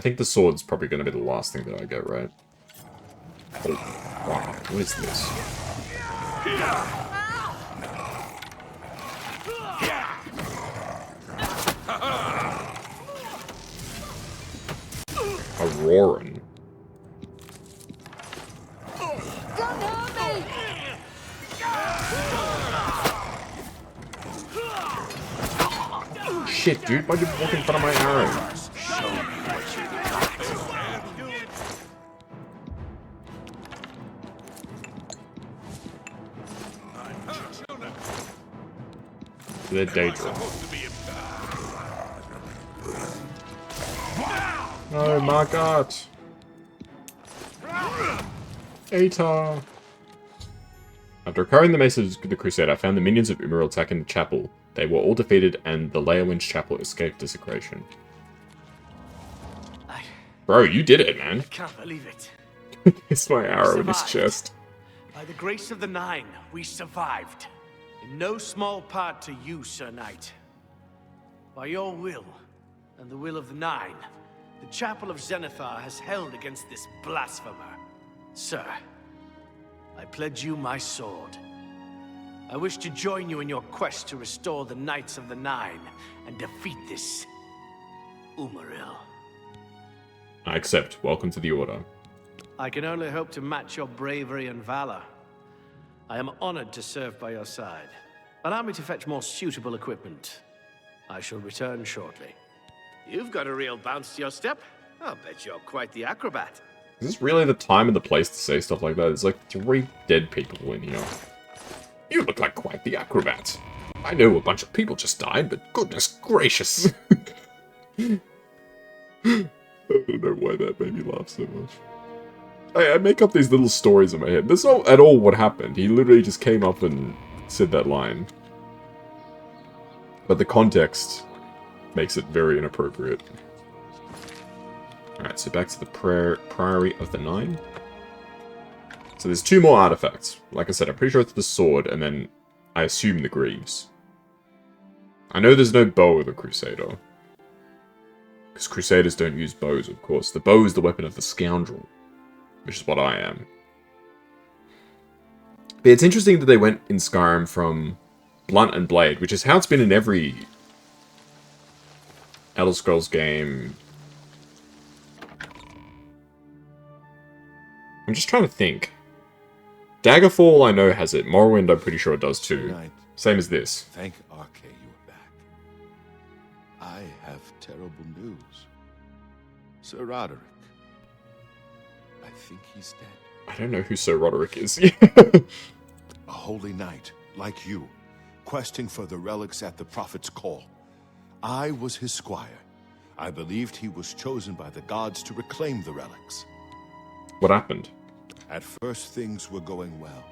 think the sword's probably going to be the last thing that I get, right? Oh, wow, what is this? Auroran. Shit, dude, why'd you walk in front of my arrow? They're dangerous. Oh my god! Atar! After recovering the Mace of the Crusade, I found the minions of Umaril attacking the chapel. They were all defeated, and the Leowin's chapel escaped desecration. Bro, you did it, man. I can't believe it. It's my arrow in his chest. By the grace of the Nine, we survived. In no small part to you, Sir Knight. By your will, and the will of the Nine, the Chapel of Zenithar has held against this blasphemer. Sir, I pledge you my sword. I wish to join you in your quest to restore the Knights of the Nine and defeat this Umaril. I accept. Welcome to the Order. I can only hope to match your bravery and valor. I am honored to serve by your side. Allow me to fetch more suitable equipment. I shall return shortly. You've got a real bounce to your step. I'll bet you're quite the acrobat. Is this really the time and the place to say stuff like that? There's like 3 dead people in here. You look like quite the acrobat. I know a bunch of people just died, but goodness gracious. I don't know why that made me laugh so much. I make up these little stories in my head. That's not at all what happened. He literally just came up and said that line. But the context makes it very inappropriate. Alright, so back to the Priory of the Nine. So there's 2 more artifacts. Like I said, I'm pretty sure it's the sword, and then I assume the greaves. I know there's no bow of the Crusader. Because Crusaders don't use bows, of course. The bow is the weapon of the scoundrel. Which is what I am. But it's interesting that they went in Skyrim from blunt and blade, which is how it's been in every Elder Scrolls game. I'm just trying to think. Daggerfall, I know, has it. Morrowind, I'm pretty sure it does too. Tonight, same as this. thank Arche you are back. I have terrible news. Sir Roderick. I think he's dead. I don't know who Sir Roderick is. A holy knight, like you, questing for the relics at the Prophet's call. I was his squire. I believed he was chosen by the gods to reclaim the relics. What happened? At first, things were going well.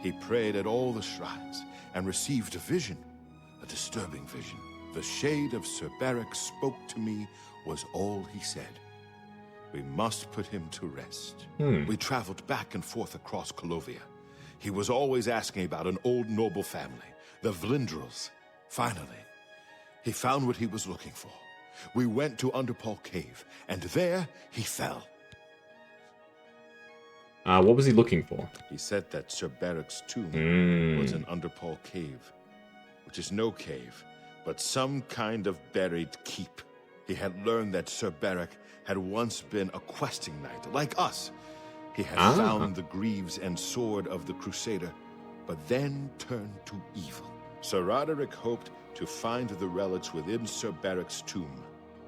He prayed at all the shrines and received a vision, a disturbing vision. The shade of Sir Beric spoke to me was all he said. We must put him to rest. We traveled back and forth across Colovia. He was always asking about an old noble family, the Vlindrels. Finally, he found what he was looking for. We went to Underpole Cave, and there he fell. What was he looking for? He said that Sir Beric's tomb was in Underpole Cave, which is no cave, but some kind of buried keep. He had learned that Sir Beric had once been a questing knight, like us. He had found the greaves and sword of the Crusader, but then turned to evil. Sir Roderick hoped to find the relics within Sir Beric's tomb,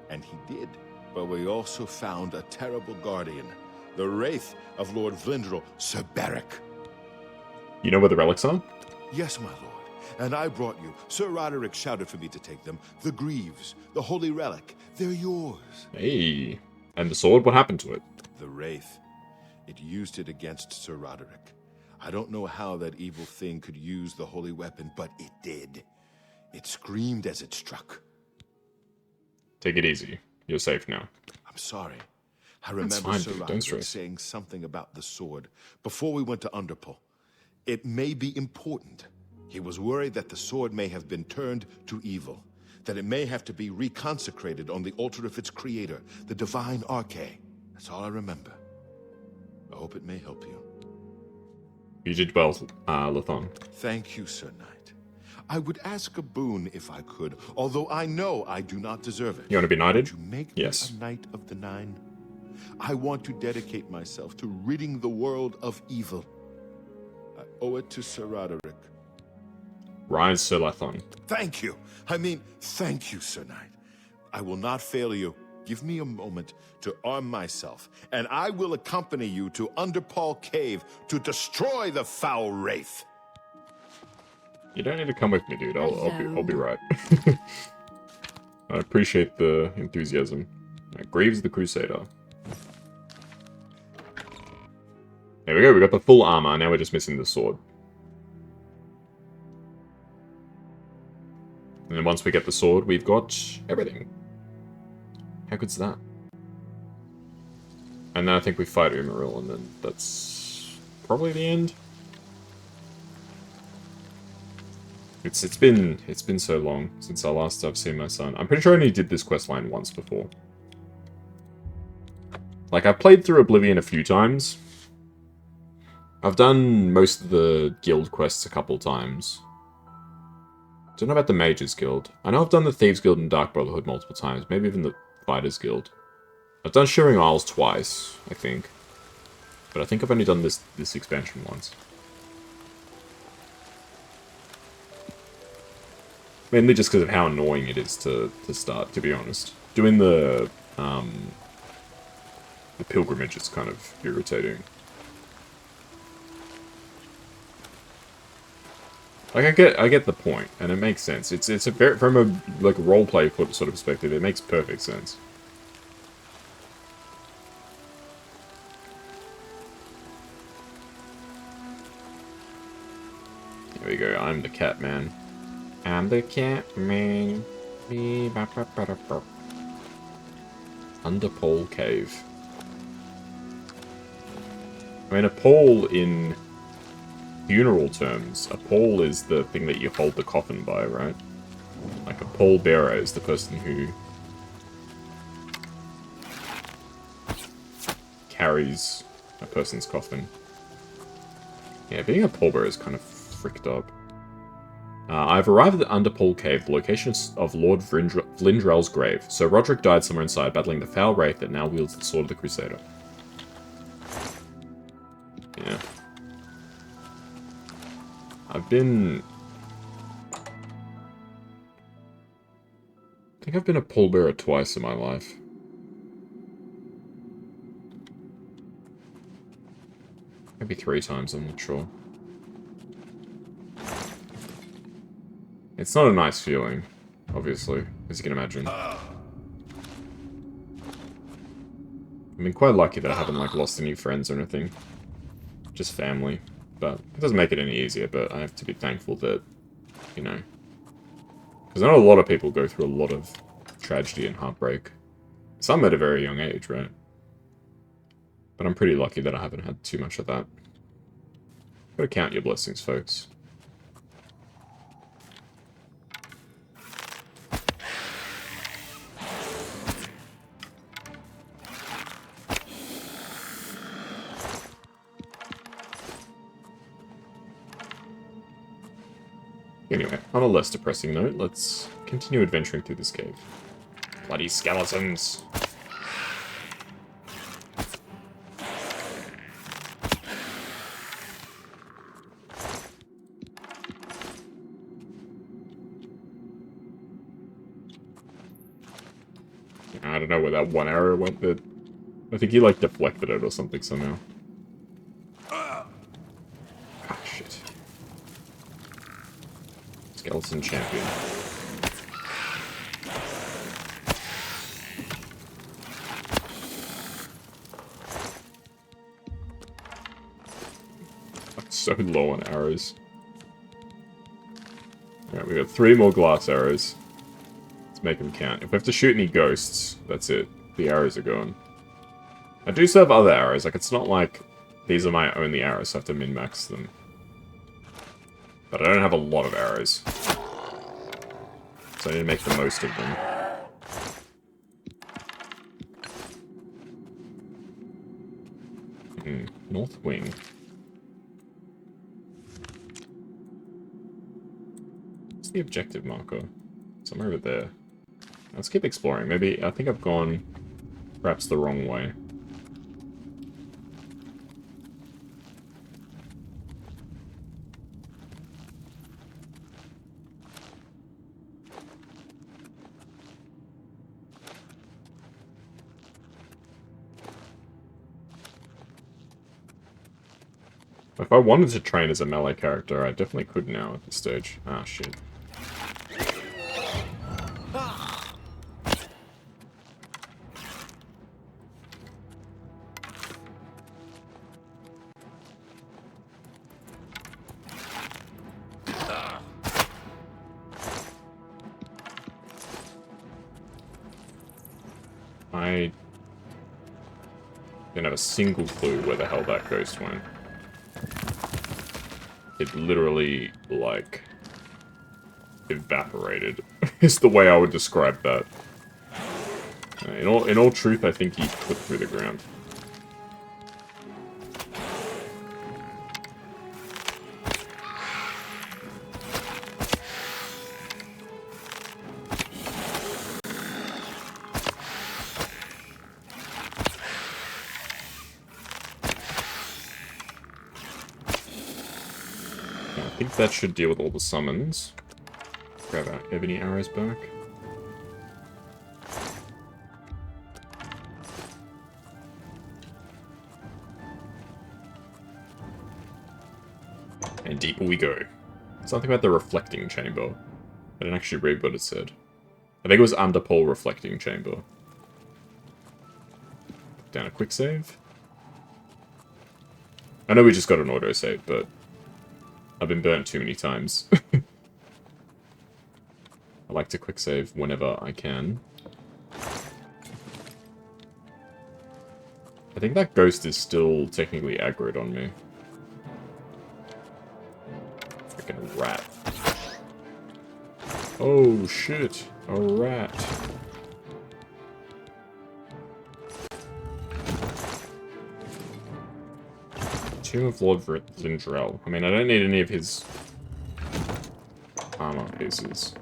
and he did. But we also found a terrible guardian, the wraith of Lord Vlindrel, Sir Beric. You know where the relics are? Yes, my lord. And I brought you. Sir Roderick shouted for me to take them. The greaves, the holy relic, they're yours. Hey. And the sword, what happened to it? The wraith. It used it against Sir Roderick. I don't know how that evil thing could use the holy weapon, but it did. It screamed as it struck. Take it easy. You're safe now. I'm sorry. I remember fine, Sir dude. Don't Roderick stress. saying something about the sword before we went to Underpole. It may be important. He was worried that the sword may have been turned to evil. that it may have to be reconsecrated on the altar of its creator, the divine Arche. That's all I remember. I hope it may help you. You did well, Lathon. Thank you, Sir Knight. I would ask a boon if I could, although I know I do not deserve it. You want to be knighted? Would you make Yes. me a Knight of the Nine? I want to dedicate myself to ridding the world of evil. I owe it to Sir Roderick. Rise, Sir Lathon. Thank you. I mean, thank you, Sir Knight. I will not fail you. Give me a moment to arm myself, and I will accompany you to Underpaw Cave to destroy the foul wraith. You don't need to come with me, dude. I'll be right. I appreciate the enthusiasm. Right, Greaves the Crusader. There we go. We got the full armor. Now we're just missing the sword. And then once we get the sword, we've got everything. How good's that? And then I think we fight Umaril, and then that's probably the end. It's been so long since I've seen my son. I'm pretty sure I only did this quest line once before. Like, I've played through Oblivion a few times. I've done most of the guild quests a couple times. Don't know about the Mages Guild. I know I've done the Thieves Guild and Dark Brotherhood multiple times. Maybe even the Fighters Guild. I've done Shivering Isles twice, I think. But I think I've only done this expansion once. Mainly just because of how annoying it is to start, to be honest. Doing the pilgrimage is kind of irritating. Like, I get the point, and it makes sense. It's a very, from a like roleplay sort of perspective, it makes perfect sense. Here we go. I'm the cat man. I'm the cat man. Underpole Cave. I mean, a pole in funeral terms, a pole is the thing that you hold the coffin by, right? Like a pole bearer is the person who carries a person's coffin. Yeah, being a pole bearer is kind of fricked up. I've arrived at the Underpole Cave, the location of Lord Vlindrel's grave. So Roderick died somewhere inside, battling the foul wraith that now wields the sword of the Crusader. Yeah. I think I've been a pallbearer twice in my life. Maybe 3 times, I'm not sure. It's not a nice feeling, obviously, as you can imagine. I've been quite lucky that I haven't, like, lost any friends or anything. Just family. But it doesn't make it any easier, but I have to be thankful that, you know... Because I know a lot of people go through a lot of tragedy and heartbreak. Some at a very young age, right? But I'm pretty lucky that I haven't had too much of that. Gotta count your blessings, folks. Anyway, on a less depressing note, let's continue adventuring through this cave. Bloody skeletons! I don't know where that one arrow went, but I think he, like, deflected it or something somehow. Ah, shit. Skeleton champion. I'm so low on arrows. Alright, we got 3 more glass arrows. Let's make them count. If we have to shoot any ghosts, that's it. The arrows are gone. I do still have other arrows. Like, it's not like these are my only arrows, so I have to min-max them. But I don't have a lot of arrows. So I need to make the most of them. North wing. What's the objective marker? Somewhere over there. Let's keep exploring. Maybe, I think I've gone perhaps the wrong way. If I wanted to train as a melee character, I definitely could now at this stage. Ah, shit. I don't have a single clue where the hell that ghost went. It literally, like, evaporated, is the way I would describe that. In all truth, I think he put through the ground. I think that should deal with all the summons. Grab our ebony arrows back. And deeper we go. Something about the reflecting chamber. I didn't actually read what it said. I think it was underpole reflecting chamber. Down a quick save. I know we just got an autosave, but I've been burnt too many times. I like to quick save whenever I can. I think that ghost is still technically aggroed on me. Freaking rat. Oh shit, a rat. Tomb of Lord Lindrell. I mean, I don't need any of his armor pieces.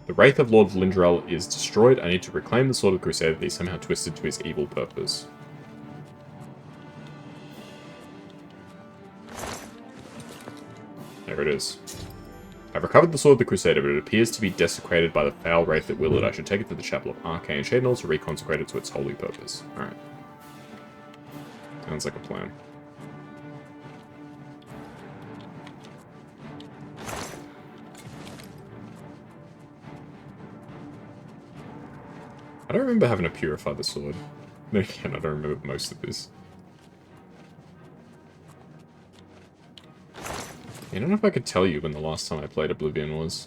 The Wraith of Lord Lindrell is destroyed. I need to reclaim the Sword of Crusader that he somehow twisted to his evil purpose. There it is. I've recovered the Sword of the Crusader, but it appears to be desecrated by the foul Wraith that willed it. I should take it to the Chapel of Arcane Shade and also reconsecrate it to its holy purpose. Alright. Sounds like a plan. I don't remember having to purify the sword. Then again, I don't remember most of this. I don't know if I could tell you when the last time I played Oblivion was.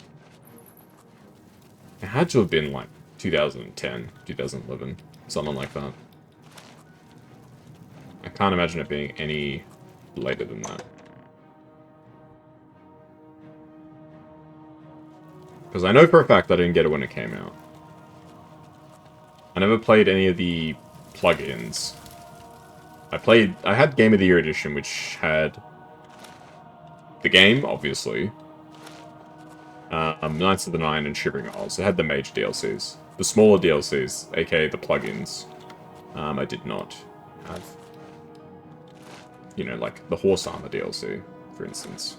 It had to have been like 2010, 2011, something like that. I can't imagine it being any later than that. Because I know for a fact that I didn't get it when it came out. I never played any of the plugins. I had Game of the Year Edition, which had the game, obviously. Knights of the Nine and Shivering Isles. It had the major DLCs. The smaller DLCs, aka the plugins, I did not have. You know, like the Horse Armor DLC, for instance.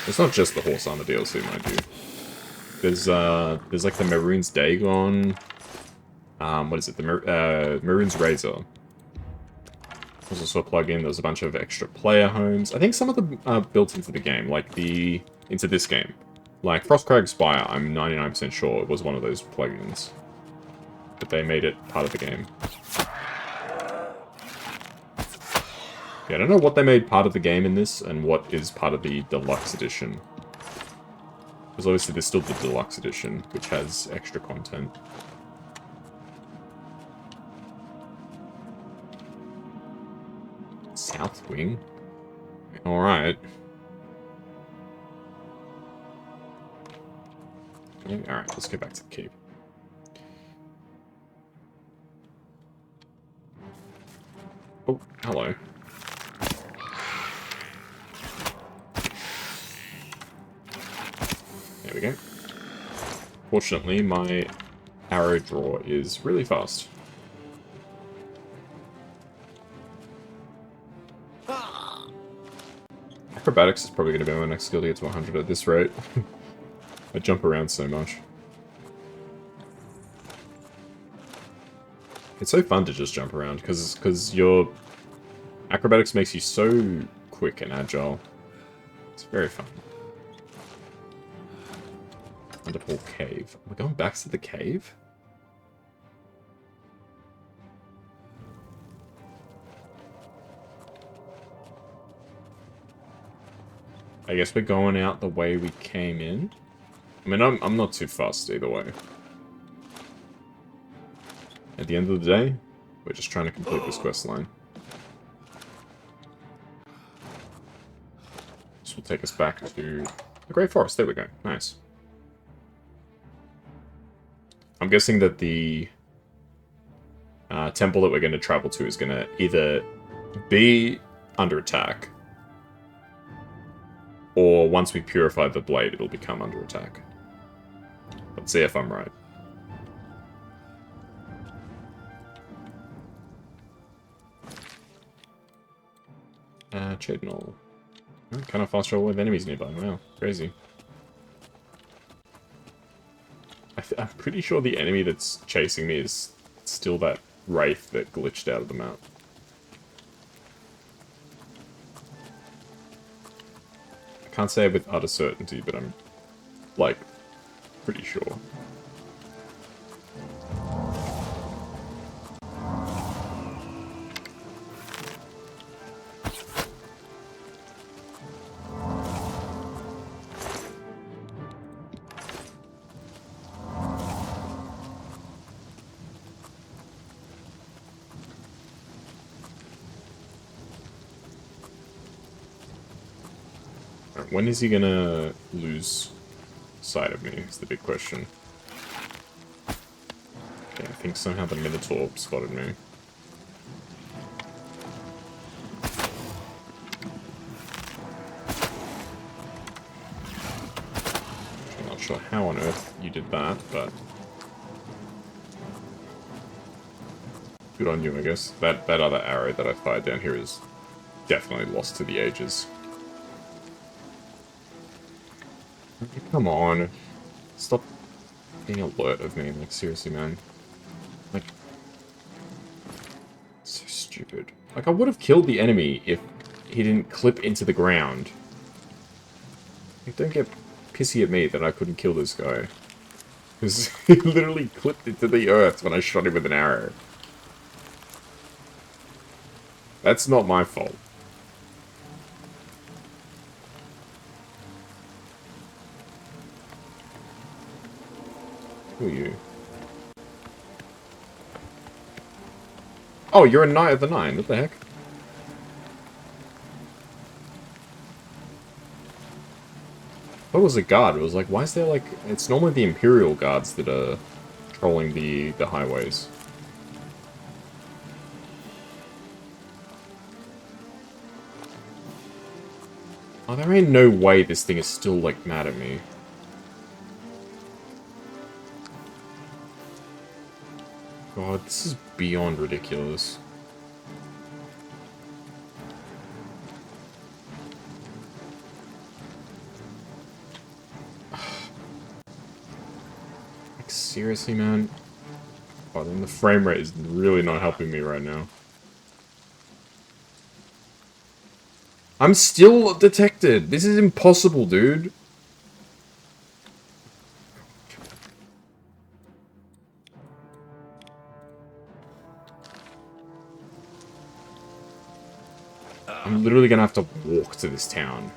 It's not just the Horse Armor DLC, mind you. There's like the Maroon's Dagon. What is it? The Maroon's Razor. There's also a plugin. There's a bunch of extra player homes. I think some of them are built into the game, like into this game. Like, Frostcrag Spire, I'm 99% sure it was one of those plugins. But they made it part of the game. Yeah, I don't know what they made part of the game in this, and what is part of the Deluxe Edition. Because obviously there's still the Deluxe Edition, which has extra content. South Wing? Alright. Alright, let's go back to the keep. Oh, hello. There we go. Fortunately, my arrow draw is really fast. Acrobatics is probably going to be my next skill to get to 100 at this rate. I jump around so much. It's so fun to just jump around, because your acrobatics makes you so quick and agile. It's very fun. Underpool cave. We're going back to the cave? I guess we're going out the way we came in. I mean, I'm not too fussed either way. At the end of the day, we're just trying to complete this quest line. This will take us back to the Great Forest. There we go. Nice. I'm guessing that the temple that we're going to travel to is going to either be under attack, or once we purify the blade, it'll become under attack. Let's see if I'm right. Chadnall. Kind of fast travel with enemies nearby. Wow, crazy. I'm pretty sure the enemy that's chasing me is still that wraith that glitched out of the map. I can't say with utter certainty, but I'm, like, pretty sure. When is he gonna lose sight of me, is the big question. Okay, I think somehow the Minotaur spotted me. I'm not sure how on earth you did that, but... good on you, I guess. That other arrow that I fired down here is definitely lost to the ages. Come on. Stop being alert of me. Like, seriously, man. Like, so stupid. Like, I would have killed the enemy if he didn't clip into the ground. Like, don't get pissy at me that I couldn't kill this guy. Because he literally clipped into the earth when I shot him with an arrow. That's not my fault. Who are you? Oh, you're a Knight of the Nine. What the heck? What was a guard? It was like, why is there like... It's normally the Imperial guards that are trolling the highways. Oh, there ain't no way this thing is still, like, mad at me. God, this is beyond ridiculous. Like, seriously, man? God, and the frame rate is really not helping me right now. I'm still detected! This is impossible, dude! I'm literally gonna have to walk to this town.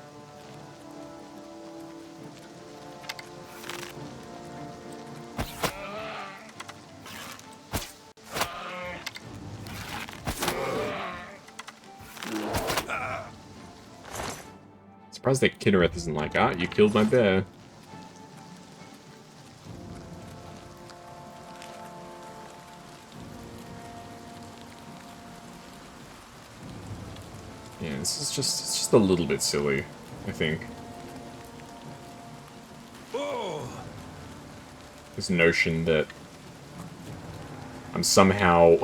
Surprised that Kinnereth isn't like, ah, you killed my bear. Yeah, this is it's just a little bit silly, I think. This notion that I'm somehow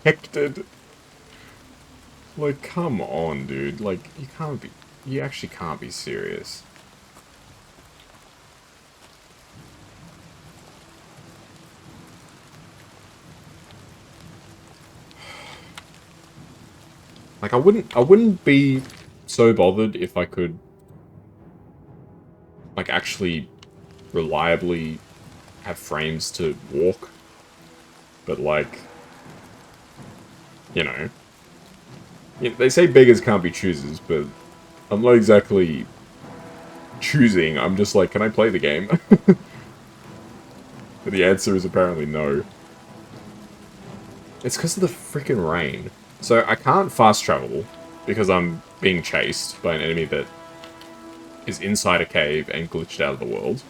protected. Like, come on, dude. Like, you actually can't be serious. Like, I wouldn't be so bothered if I could, like, actually reliably have frames to walk. But, like, you know. Yeah, they say beggars can't be choosers, but I'm not exactly choosing. I'm just like, can I play the game? But the answer is apparently no. It's because of the freaking rain. So I can't fast travel because I'm being chased by an enemy that is inside a cave and glitched out of the world.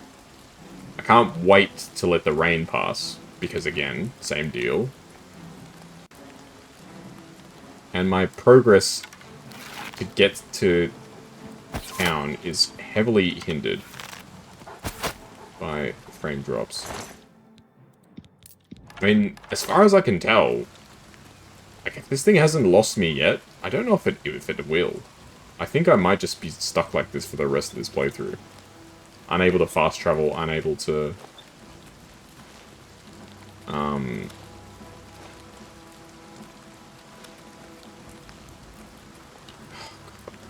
I can't wait to let the rain pass because, again, same deal. And my progress to get to town is heavily hindered by frame drops. I mean, as far as I can tell, like, if this thing hasn't lost me yet, I don't know if it will. I think I might just be stuck like this for the rest of this playthrough. Unable to fast travel, unable to... I'm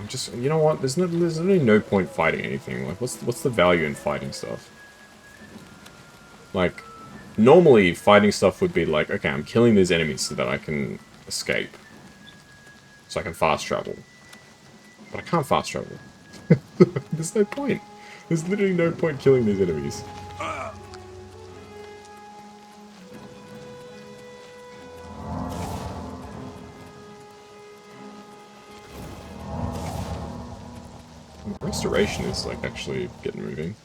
just... You know what? There's really no point fighting anything. Like, what's the value in fighting stuff? Like, normally fighting stuff would be like, okay, I'm killing these enemies so that I can escape. So I can fast travel. But I can't fast travel. There's no point. There's literally no point killing these enemies. Restoration is, like, actually getting moving.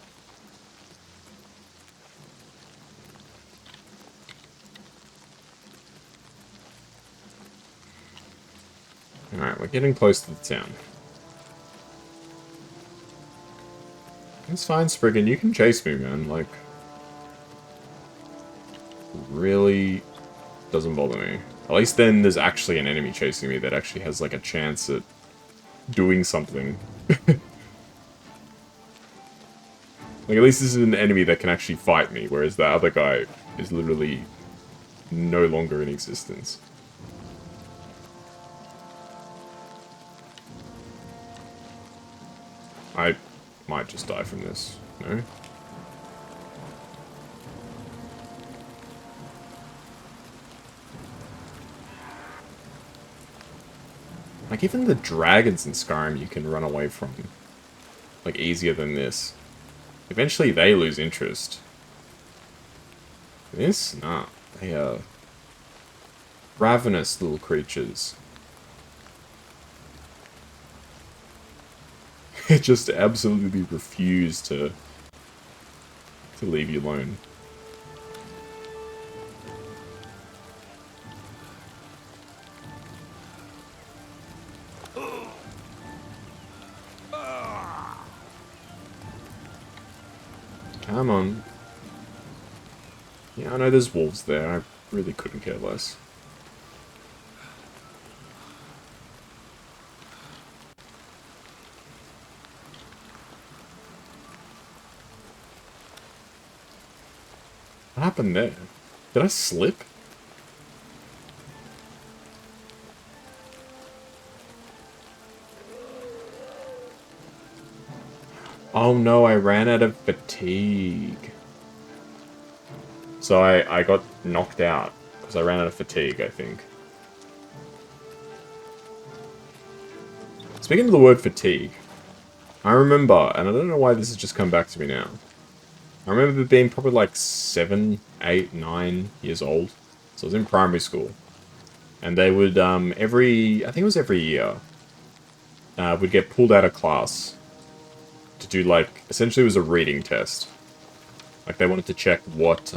Alright, we're getting close to the town. It's fine, Spriggan, you can chase me, man, like... Really doesn't bother me. At least then there's actually an enemy chasing me that actually has, like, a chance at doing something. Like, at least this is an enemy that can actually fight me, whereas the other guy is literally no longer in existence. I might just die from this, no? Like, even the dragons in Skyrim you can run away from. Like, easier than this. Eventually they lose interest. This? Nah. They are... ravenous little creatures. It just absolutely refuse to leave you alone. Come on. Yeah, I know there's wolves there. I really couldn't care less. What happened there? Did I slip? Oh no, I ran out of fatigue. So I got knocked out because I ran out of fatigue, I think. Speaking of the word fatigue, I remember, and I don't know why this has just come back to me now. I remember being probably like 7, 8, 9 years old. So I was in primary school. And they would, I think it was every year, would get pulled out of class to do, like, essentially it was a reading test. Like, they wanted to check what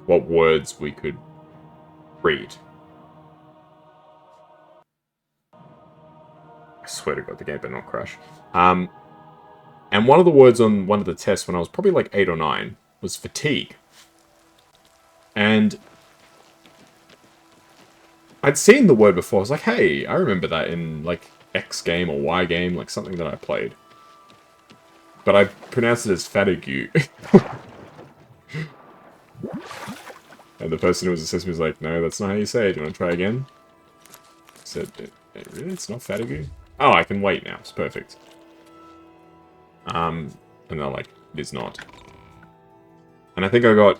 words we could read. I swear to God, the game better not crash. And one of the words on one of the tests when I was probably like 8 or 9 was fatigue. And I'd seen the word before. I was like, hey, I remember that in like X game or Y game, like something that I played. But I pronounced it as fatigue. And the person who was assessing me was like, no, that's not how you say it. Do you want to try again? I said, really? It's not fatigue? Oh, I can wait now. It's perfect. And they're like, it is not. And I think I got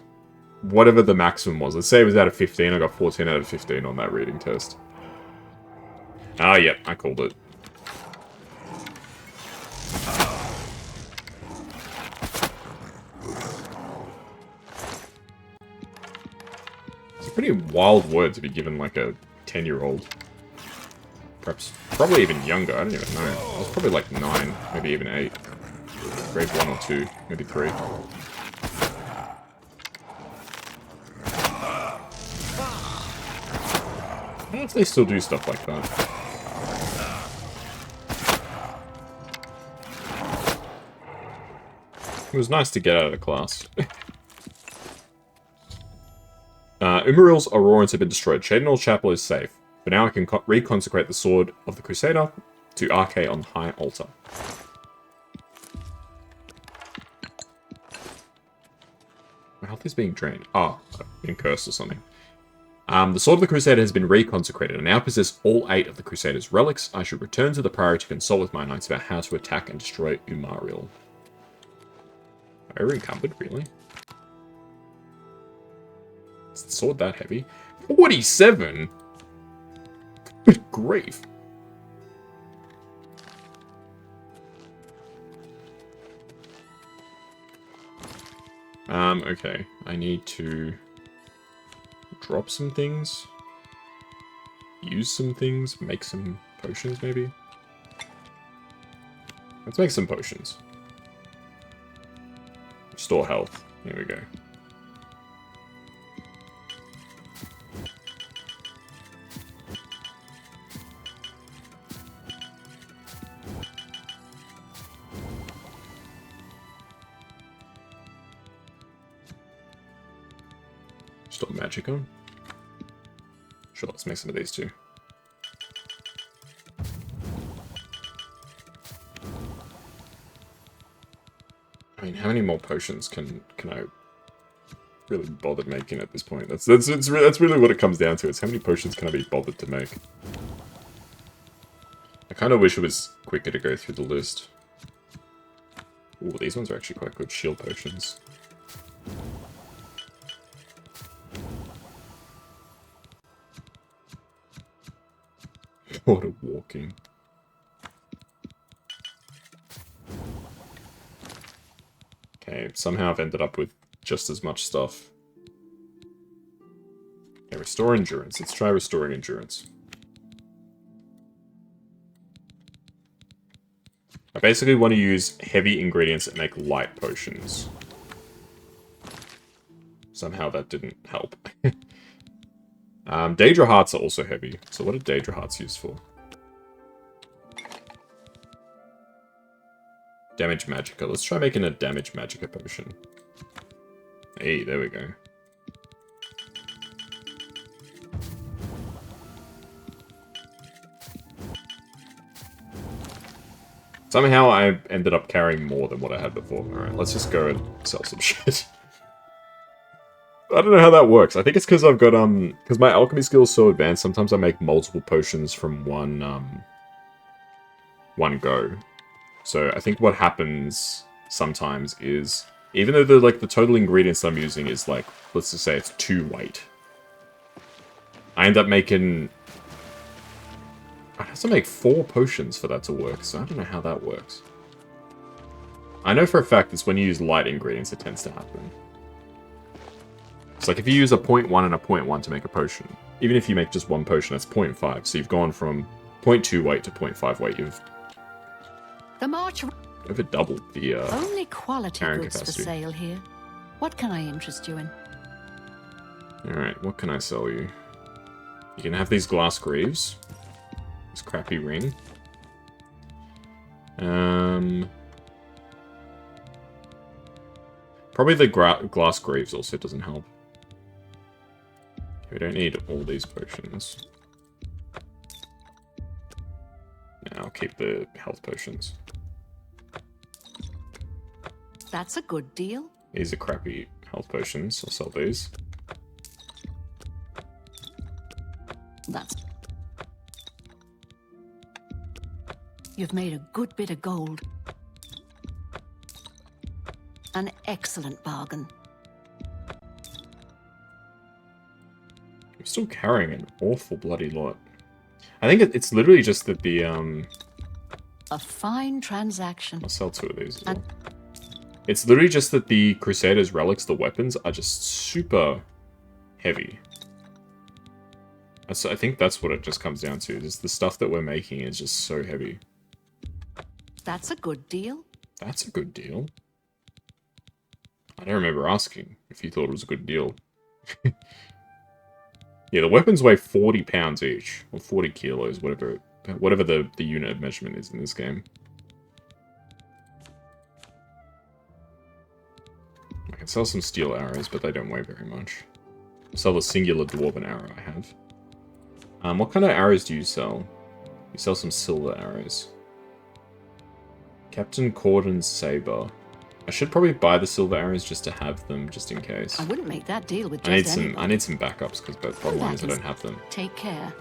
whatever the maximum was. Let's say it was out of 15. I got 14 out of 15 on that reading test. Ah, yep, I called it. It's a pretty wild word to be given like a 10-year-old. Perhaps, probably even younger, I don't even know. I was probably like 9, maybe even 8. Grade 1 or 2, maybe 3. I don't know if they still do stuff like that. It was nice to get out of the class. Umaril's Aurorans have been destroyed. Shadenall Chapel is safe. For now I can reconsecrate the sword of the Crusader to Arche on the High Altar. My health is being drained. Ah, I've been cursed or something. The Sword of the Crusader has been reconsecrated. I now possess all 8 of the Crusader's relics. I should return to the Priory to consult with my knights about how to attack and destroy Umaril. Are I encumbered, really? Is the sword that heavy? 47? Good grief. Okay. I need to drop some things. Use some things. Make some potions, maybe? Let's make some potions. Restore health. Here we go. Restore magic on. Sure, let's make some of these too. I mean, how many more potions can I really bother making at this point? That's really what it comes down to. It's how many potions can I be bothered to make? I kind of wish it was quicker to go through the list. Ooh, these ones are actually quite good. Shield potions. Water walking. Okay, somehow I've ended up with just as much stuff. Okay, restore endurance. Let's try restoring endurance. I basically want to use heavy ingredients that make light potions. Somehow that didn't help. Daedra Hearts are also heavy. So what are Daedra Hearts used for? Damage Magicka. Let's try making a Damage Magicka potion. Hey, there we go. Somehow I ended up carrying more than what I had before. Alright, let's just go and sell some shit. I don't know how that works. I think it's because I've got, because my alchemy skill is so advanced, sometimes I make multiple potions from one go. So I think what happens sometimes is, even though the total ingredients I'm using is like, let's just say it's 2 weight, I end up making I'd have to make 4 potions for that to work, so I don't know how that works. I know for a fact it's when you use light ingredients it tends to happen. It's like if you use a 0.1 and a 0.1 to make a potion, even if you make just 1 potion, that's 0.5. So you've gone from 0.2 weight to 0.5 weight. You've over doubled the only quality carrying goods capacity. for sale here. What can I interest you in? Alright, what can I sell you? You can have these glass greaves. This crappy ring. Probably the glass greaves also doesn't help. We don't need all these potions. Now I'll keep the health potions. That's a good deal. These are crappy health potions. I'll sell these. That's... You've made a good bit of gold. An excellent bargain. I'm still carrying an awful bloody lot. I think it's literally just that the, A fine transaction. I'll sell 2 of these as well. It's literally just that the Crusaders' relics, the weapons, are just super heavy. I think that's what it just comes down to. Is the stuff that we're making is just so heavy. That's a good deal. That's a good deal. I don't remember asking if you thought it was a good deal. Yeah, the weapons weigh 40 pounds each. Or 40 kilos, whatever the unit of measurement is in this game. I can sell some steel arrows, but they don't weigh very much. I'll sell the singular dwarven arrow I have. What kind of arrows do you sell? You sell some silver arrows. Captain Corden's saber. I should probably buy the silver arrows just to have them, just in case. I wouldn't make that deal with I just need anybody. some backups because the problem is I don't have them. Take care.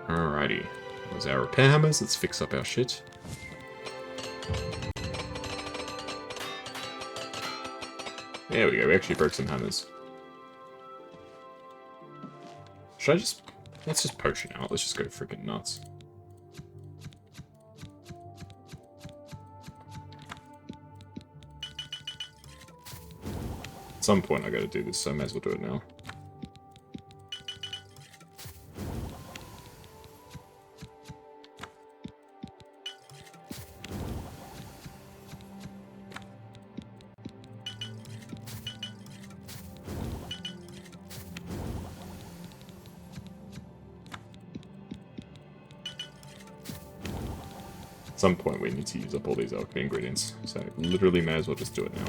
Alrighty, those our repair hammers. Let's fix up our shit. There we go. We actually broke some hammers. Should I just... Let's just potion out. Let's just go freaking nuts. At some point I gotta do this, so I may as well do it now. At some point we need to use up all these alchemy ingredients, so literally may as well just do it now.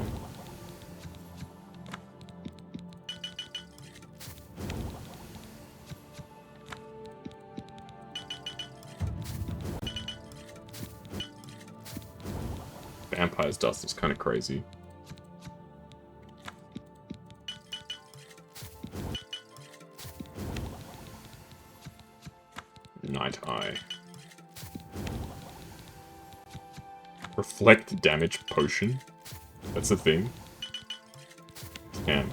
Vampire's dust is kind of crazy. Night Eye. Reflect damage potion? That's a thing? Damn.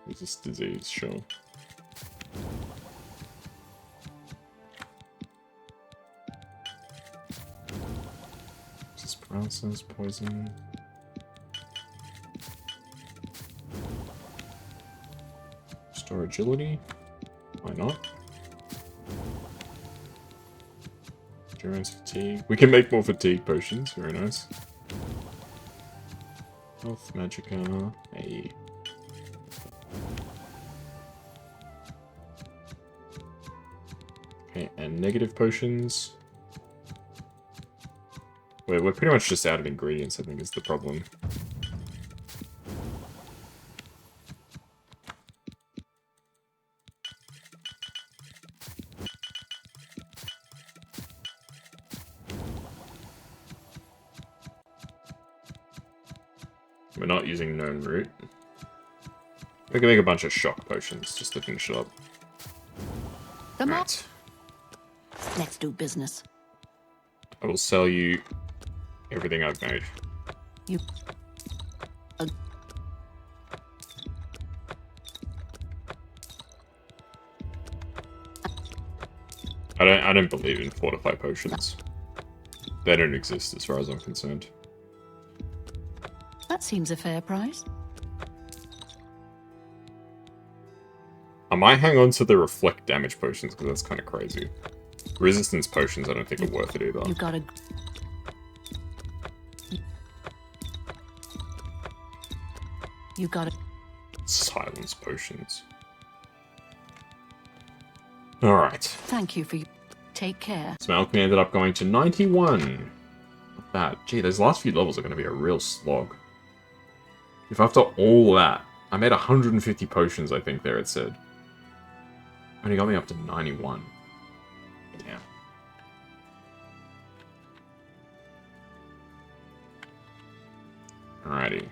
Resist disease, sure. Resist paralysis, poison. Restore agility? Why not? Endurance, fatigue. We can make more fatigue potions. Very nice. Health, magicka. Hey. Okay, and negative potions. We're pretty much just out of ingredients, I think, is the problem. We're not using known root. We can make a bunch of shock potions just to finish it up. Right. Let's do business. I will sell you everything I've made. You... I don't believe in fortify potions. They don't exist as far as I'm concerned. That seems a fair price. I might hang on to the reflect damage potions because that's kind of crazy. Resistance potions I don't think are worth it either. You gotta... You gotta... Silence potions. Alright. Thank you for... Take care. So my alchemy ended up going to 91. Not bad. Gee, those last few levels are going to be a real slog. If after all that, I made 150 potions, I think there it said. Only got me up to 91. Yeah. Alrighty.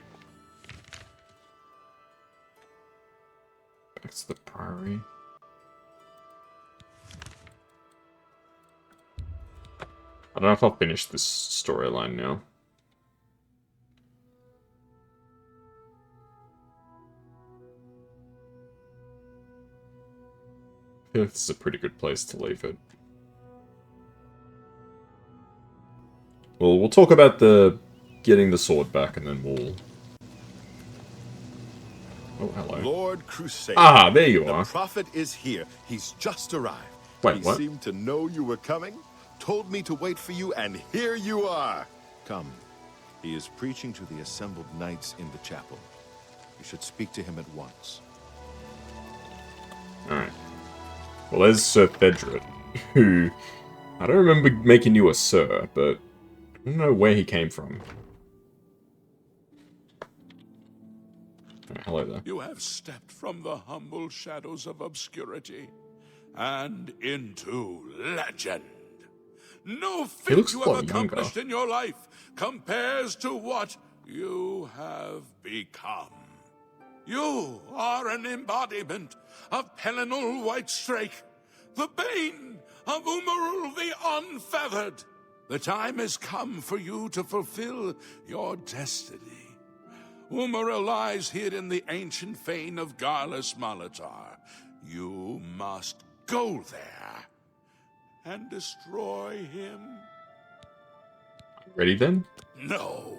Back to the Priory. I don't know if I'll finish this storyline now. I feel like this is a pretty good place to leave it. Well, we'll talk about the getting the sword back, and then we'll... Oh, hello. Lord Crusader. Ah, there you are. The prophet is here. He's just arrived. Wait, he what? seemed to know you were coming, told me to wait for you, and here you are. Come. He is preaching to the assembled knights in the chapel. You should speak to him at once. Alright. Well, there's Sir Thedred, who... I don't remember making you a Sir, but I don't know where he came from. Alright, hello there. You have stepped from the humble shadows of obscurity and into legend. No feat looks you a have lot accomplished younger. in your life compares to what you have become. You are an embodiment of Pelinal Whitestrake, the bane of Umaril the Unfeathered. The time has come for you to fulfill your destiny. Umaril lies hid in the ancient fane of Garlus Malatar. You must go there and destroy him. Ready then? No.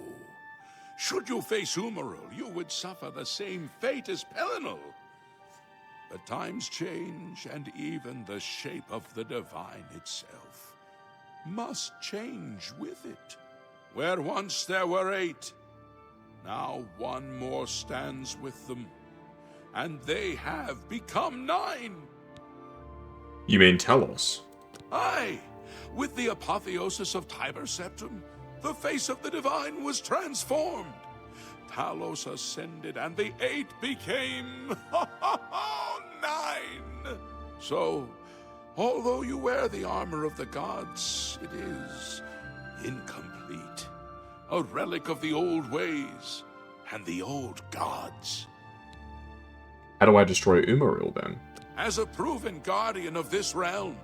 Should you face Umaril, you would suffer the same fate as Pelinal. But times change, and even the shape of the divine itself must change with it. Where once there were 8, now one more stands with them, and they have become 9. You mean Talos? Aye, with the apotheosis of Tiber Septum, the face of the divine was transformed. Talos ascended, and the 8 became 9. So, although you wear the armor of the gods, it is incomplete. A relic of the old ways and the old gods. How do I destroy Umaril then? As a proven guardian of this realm,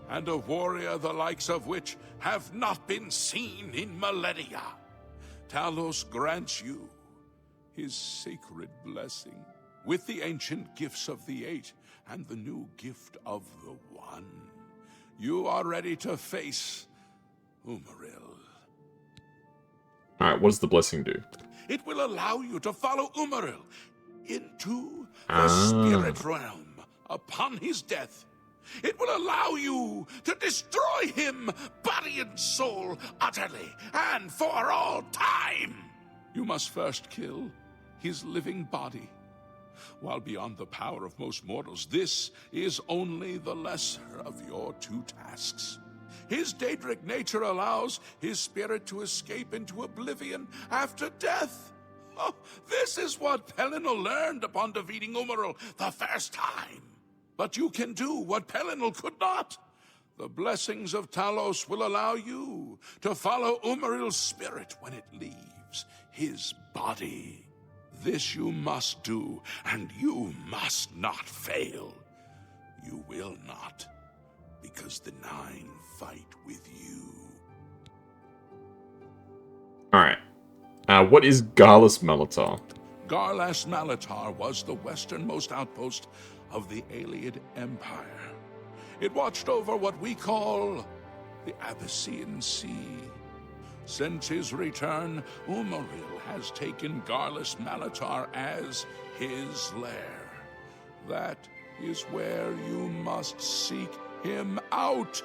and a warrior the likes of which have not been seen in millennia, Talos grants you his sacred blessing, with the ancient gifts of the 8 and the new gift of the 1. You are ready to face Umaril. Alright, what does the blessing do? It will allow you to follow Umaril into the spirit realm upon his death. It will allow you to destroy him, body and soul, utterly and for all time. You must first kill his living body. While beyond the power of most mortals, this is only the lesser of your 2 tasks. His Daedric nature allows his spirit to escape into oblivion after death. Oh, this is what Pelinal learned upon defeating Umaril the first time. But you can do what Pelinal could not. The blessings of Talos will allow you to follow Umaril's spirit when it leaves his body. This you must do, and you must not fail. You will not, because the 9 fight with you. Alright. What is Garlus Malatar? Garlas Malatar was the westernmost outpost of the Ayleid Empire. It watched over what we call the Abyssinian Sea. Since his return, Umaril has taken Garlus Malatar as his lair. That is where you must seek him out.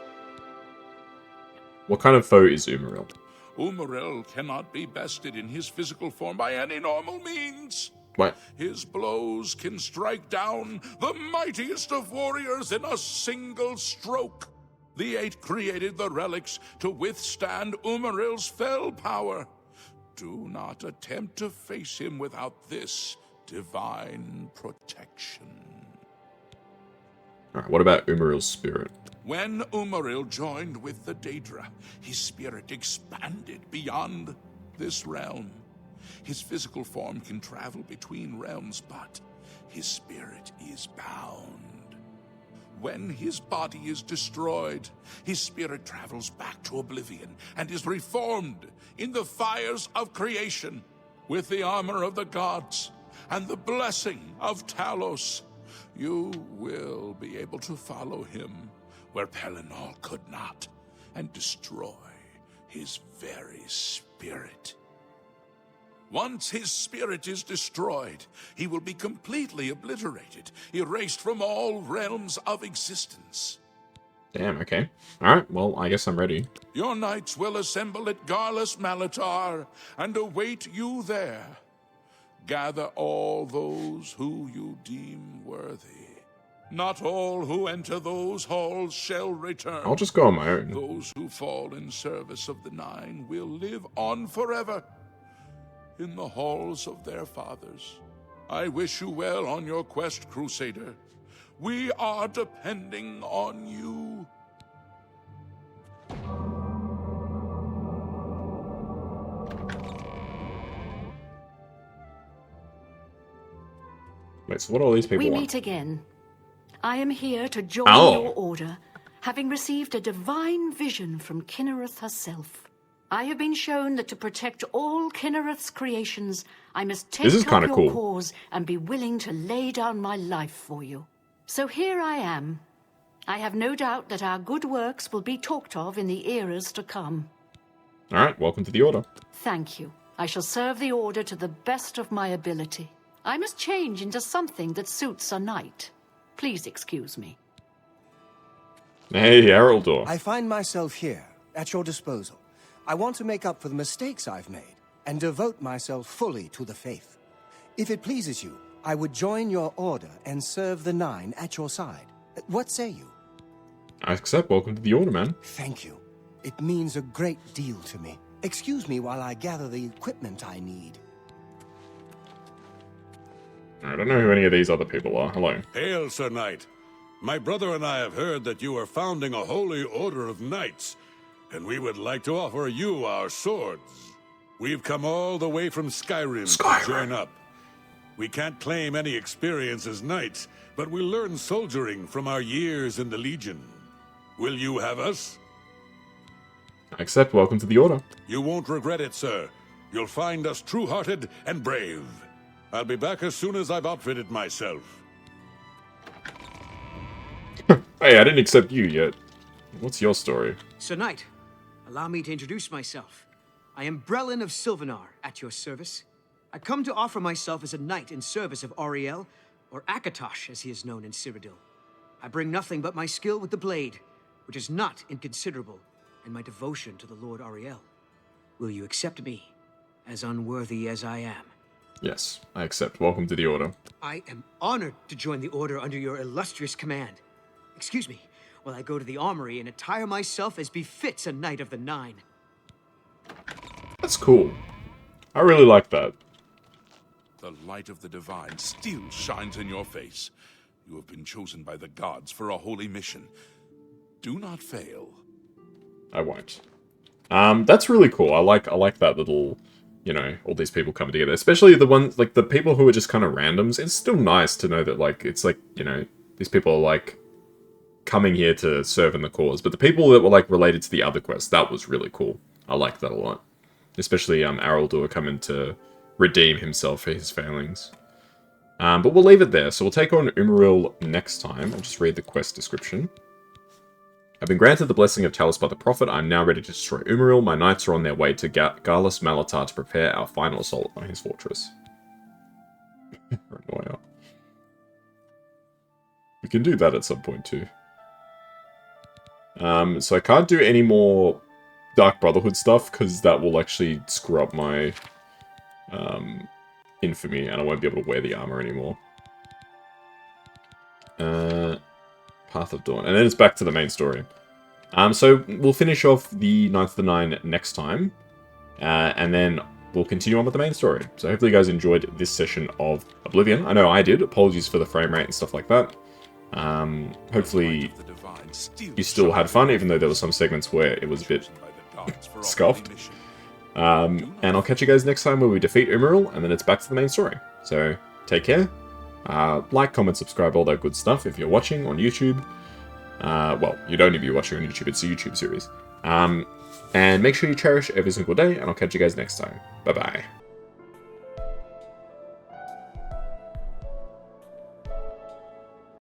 What kind of foe is Umaril? Umaril cannot be bested in his physical form by any normal means. What? His blows can strike down the mightiest of warriors in a single stroke. The Eight created the relics to withstand Umaril's fell power. Do not attempt to face him without this divine protection. Alright, what about Umaril's spirit? When Umaril joined with the Daedra, his spirit expanded beyond this realm. His physical form can travel between realms, but his spirit is bound. When his body is destroyed, his spirit travels back to Oblivion and is reformed in the fires of creation with the armor of the gods and the blessing of Talos. You will be able to follow him where Pelinal could not and destroy his very spirit. Once his spirit is destroyed, he will be completely obliterated, erased from all realms of existence. Damn, okay. Alright, well, I guess I'm ready. Your knights will assemble at Garlus Malatar and await you there. Gather all those who you deem worthy. Not all who enter those halls shall return. I'll just go on my own. Those who fall in service of the Nine will live on forever in the halls of their fathers. I wish you well on your quest, Crusader. We are depending on you. Wait, so what do all these people We want? meet again. I am here to join Oh. your order, having received a divine vision from Kinnereth herself. I have been shown that to protect all Kinnereth's creations, I must take This is up kinda your cool. cause and be willing to lay down my life for you. So here I am. I have no doubt that our good works will be talked of in the eras to come. Alright, welcome to the Order. Thank you. I shall serve the Order to the best of my ability. I must change into something that suits a knight. Please excuse me. Hey, Eraldor. I find myself here, at your disposal. I want to make up for the mistakes I've made, and devote myself fully to the faith. If it pleases you, I would join your order and serve the Nine at your side. What say you? I accept. Welcome to the Order, man. Thank you. It means a great deal to me. Excuse me while I gather the equipment I need. I don't know who any of these other people are. Hello. Hail, Sir Knight. My brother and I have heard that you are founding a holy order of knights, and we would like to offer you our swords. We've come all the way from Skyrim to join up. We can't claim any experience as knights, but we learn soldiering from our years in the Legion. Will you have us? I accept. Welcome to the Order. You won't regret it, sir. You'll find us true-hearted and brave. I'll be back as soon as I've outfitted myself. Hey, I didn't accept you yet. What's your story? Sir Knight, allow me to introduce myself. I am Brelin of Sylvanar, at your service. I come to offer myself as a knight in service of Auriel, or Akatosh as he is known in Cyrodiil. I bring nothing but my skill with the blade, which is not inconsiderable, and my devotion to the Lord Auriel. Will you accept me, as unworthy as I am? Yes, I accept. Welcome to the Order. I am honored to join the Order under your illustrious command. Excuse me, while I go to the armory and attire myself as befits a Knight of the Nine. That's cool. I really like that. The light of the divine still shines in your face. You have been chosen by the gods for a holy mission. Do not fail. I won't. That's really cool. I like that little, you know, all these people coming together. Especially the ones, like, the people who are just kind of randoms. It's still nice to know that, like, it's like, you know, these people are, like, coming here to serve in the cause. But the people that were, like, related to the other quests, that was really cool. I liked that a lot. Especially, Araldor coming to redeem himself for his failings. But we'll leave it there. So we'll take on Umaril next time. I'll just read the quest description. I've been granted the blessing of Talos by the Prophet. I'm now ready to destroy Umaril. My knights are on their way to Garlus Malatar to prepare our final assault on his fortress. We can do that at some point too. So I can't do any more Dark Brotherhood stuff, because that will actually screw up my infamy, and I won't be able to wear the armor anymore. Path of Dawn. And then it's back to the main story. So we'll finish off the Ninth of the Nine next time, and then we'll continue on with the main story. So hopefully you guys enjoyed this session of Oblivion. I know I did. Apologies for the frame rate and stuff like that. Hopefully you still had fun, even though there were some segments where it was a bit scuffed. And I'll catch you guys next time where we defeat Umaril, and then it's back to the main story. So take care. Like, comment, subscribe, all that good stuff if you're watching on YouTube. Well, you don't need to be watching on YouTube, it's a YouTube series. And make sure you cherish every single day, and I'll catch you guys next time. Bye-bye.